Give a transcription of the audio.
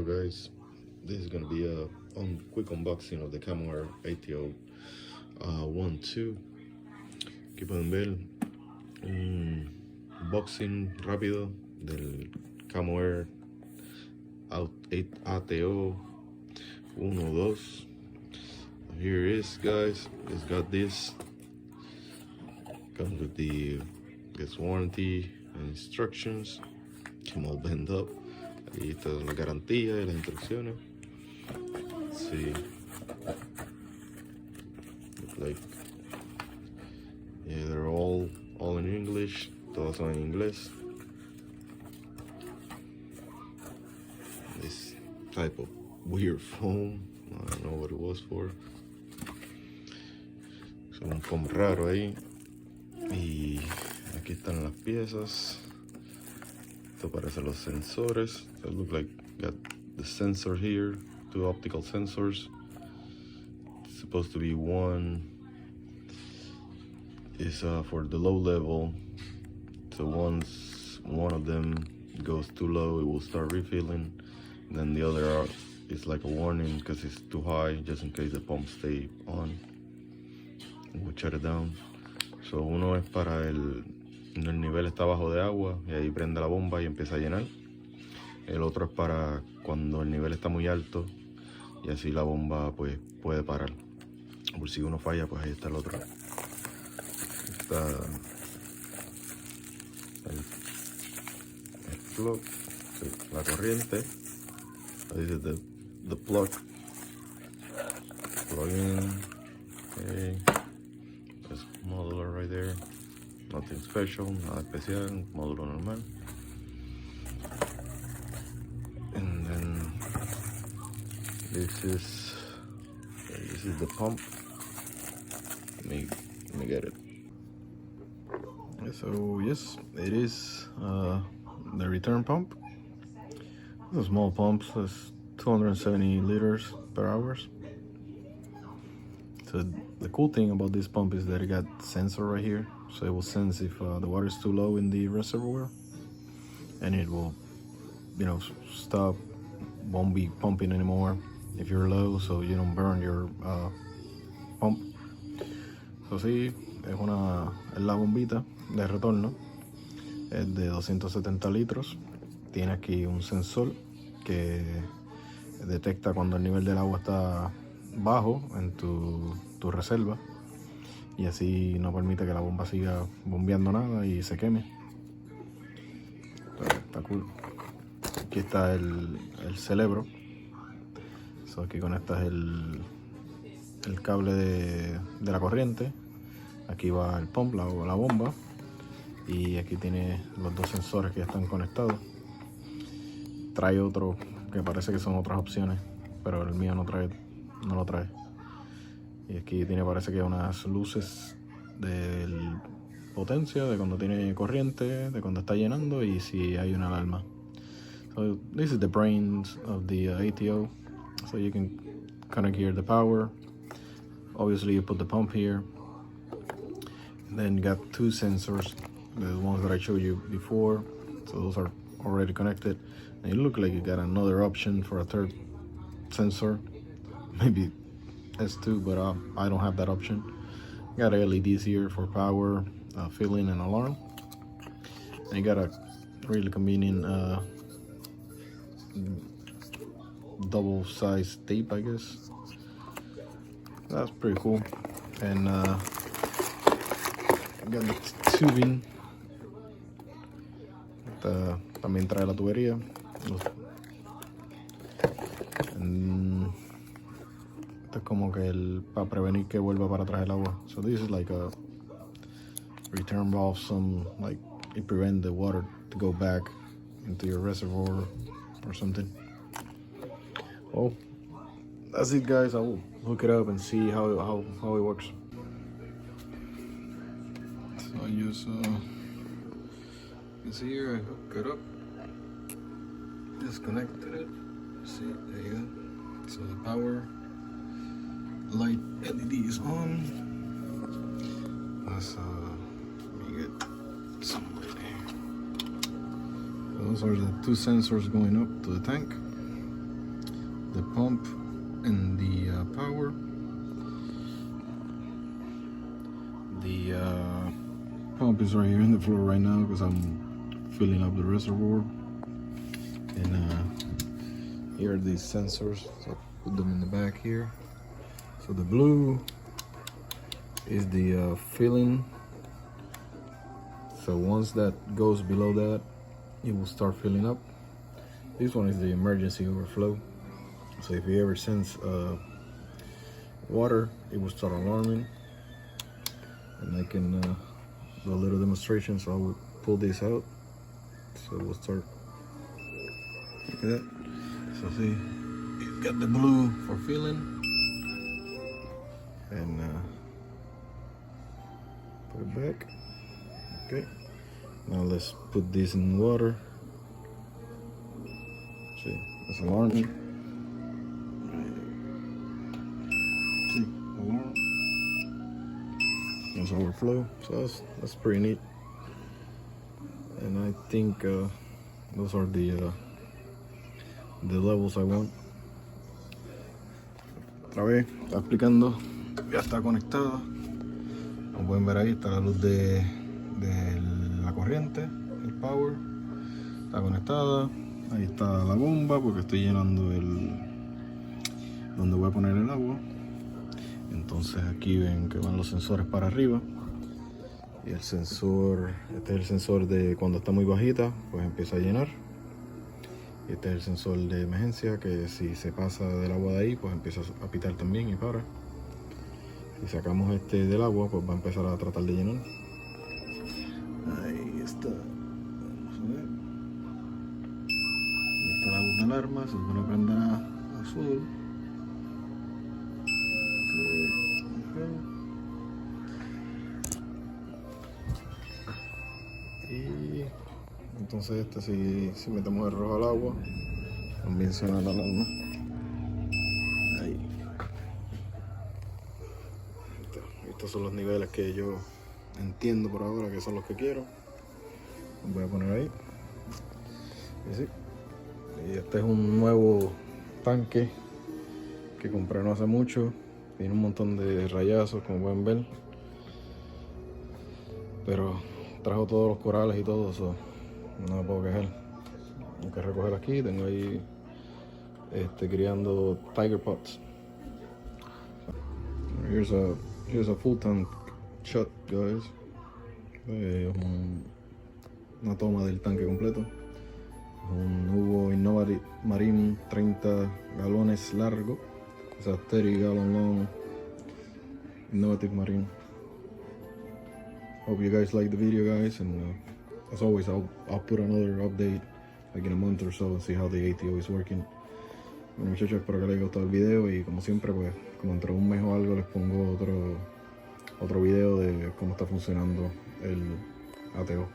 guys, this is gonna be a quick unboxing of the Kamoer ATO One 2. Aquí pueden ver un unboxing rápido del Kamoer ATO 1 2. Here it is, guys. It's got this. Comes with the warranty and instructions. Come all bent up. Ahí está la garantía y las instrucciones. Sí. Look like, yeah, they're all in English. Todas son en inglés. This type of weird foam, I don't know what it was for. Es un foam raro ahí. Y aquí están las piezas. Esto parece los sensores. So it looks like got the sensor here, 2 optical sensors. It's supposed to be one is for the low level. So once one of them goes too low, it will start refilling. Then the other is like a warning because it's too high, just in case the pump stay on. We'll shut it down. So uno es para el nivel está bajo de agua y ahí prende la bomba y empieza a llenar. El otro es para cuando el nivel está muy alto y así la bomba pues puede parar. Por si uno falla, pues ahí está el otro. Está el plug, la corriente. Ahí dice the plug. Plug in. Okay. There's modular right there. Nothing special, nada especial, módulo normal. And then this is the pump. Let me get it. So yes, it is the return pump. It's a small pump, so it's 270 liters per hour. So the cool thing about this pump is that it got sensor right here, so it will sense if the water is too low in the reservoir, and it will, stop, won't be pumping anymore if you're low, so you don't burn your pump. So sí, es la bombita de retorno, es de 270 litros. Tiene aquí un sensor que detecta cuando el nivel del agua está bajo en tu reserva, y así no permite que la bomba siga bombeando nada y se queme. Está cool. Aquí está el cerebro. So aquí conectas el cable de la corriente. Aquí va el pump, la bomba, y aquí tiene los 2 sensores que ya están conectados. Trae otro que parece que son otras opciones, pero el mío no lo trae. Y aquí parece que unas luces de potencia, de cuando tiene corriente, de cuando está llenando y si hay una alarma. So this is the brains of the ATO. So you can kind of gear the power. Obviously you put the pump here. And then you got 2 sensors, the ones that I showed you before. So those are already connected. And it looks like you got another option for a 3rd sensor. Maybe S2, but I don't have that option. Got LEDs here for power, filling, and alarm. And you got a really convenient double-sized tape, I guess. That's pretty cool. And got the tubing. También trae la tubería. Esto es como que para prevenir que vuelva para atrás el agua. So this is like a return valve, like it prevents the water to go back into your reservoir or something. Well, that's it, guys. I will hook it up and see how it works. So I use you can see here I hook it up, disconnected it. See, there you go. So the power light LED is on. Let me get some right here. Those are the 2 sensors going up to the tank. the pump and the power. The pump is right here in the floor right now because I'm filling up the reservoir. And here are these sensors, so I'll put them in the back here. So the blue is the filling. So once that goes below that, it will start filling up. This one is the emergency overflow. So if you ever sense water, it will start alarming. And I can do a little demonstration. So I will pull this out. So we'll start. Look at that. So see, it's got the blue for filling. And put it back. Okay. Now let's put this in water. See, it's alarming. See, alarm. It's overflow. So that's pretty neat. And I think those are the levels I want. Otra vez, está explicando. Ya está conectada. Como pueden ver ahí, está la luz de la corriente, el power. Está conectada. Ahí está la bomba porque estoy llenando donde voy a poner el agua. Entonces aquí ven que van los sensores para arriba. Y el sensor, este es el sensor de cuando está muy bajita, pues empieza a llenar. Y este es el sensor de emergencia, que si se pasa del agua de ahí, pues empieza a pitar también y para. Si sacamos este del agua, pues va a empezar a tratar de llenar. Ahí está. Vamos a ver. Ahí está la luz de alarma, se supone que prenderá azul. Y entonces si metemos el rojo al agua, también suena la alarma. Ahí. Estos son los niveles que yo entiendo por ahora que son los que quiero. Los voy a poner ahí. Y sí. Y este es un nuevo tanque que compré no hace mucho. Tiene un montón de rayazos, como pueden ver. Pero trajo todos los corales y todo eso. No me puedo quejar. Tengo que recoger aquí. Tengo ahí criando tiger pots. Here's a full tank shot, guys. Una toma del tanque completo. Un Hugo Innovative Marine 30 galones largo. O sea, 30 gallon long Innovative Marine. Hope you guys like the video, guys, and as always, I'll put another update like in a month or so and see how the ATO is working. Bueno, muchachos, espero que les haya gustado el video y como siempre, pues como entre un mes o algo les pongo otro video de cómo está funcionando el ATO.